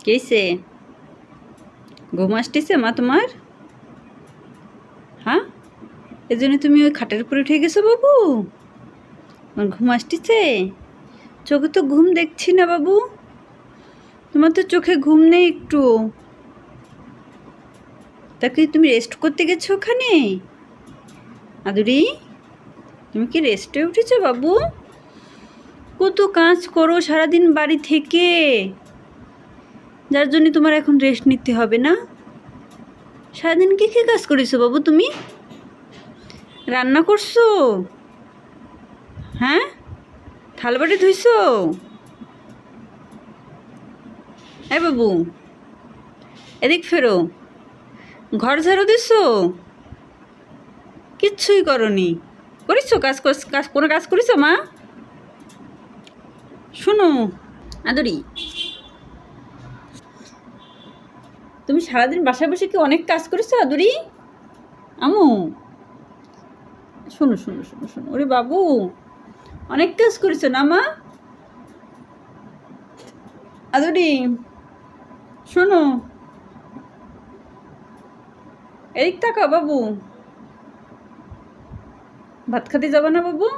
কেসে ঘুম আসতেছে মা তোমার? হ্যাঁ, এই জন্য তুমি ওই খাটের উপরে উঠে গেছো বাবু? তোমার ঘুম আসতেছে? চোখে তো ঘুম দেখছি না বাবু, তোমার তো চোখে ঘুম নেই একটু। তা কি তুমি রেস্ট করতে গেছো ওখানে? আদুরি, তুমি কি রেস্টে উঠেছো বাবু? কত কাজ করো সারাদিন বাড়ি থেকে, যার জন্য তোমার এখন রেস্ট নিতে হবে না। সারাদিন কী কী কাজ করেছো বাবু তুমি? রান্না করছো? হ্যাঁ, থালবাটি ধুইছো? এই বাবু, এদিক ফেরো। ঘর ঝাড়ু দিছো? কিচ্ছুই করনি। করেছো কাজ? কাজ কোনো কাজ করেছো মা? শোনো আদরি, তুমি সারাদিন বাসায় বসে কি অনেক কাজ করেছো আদরি? আমু, শোনো শোনো শোনো শোনো, ওরে বাবু, অনেক কাজ করেছো না মা? আদরি শোনো, এদিক তাকাও বাবু। ভাত খেতে যাবে না বাবু?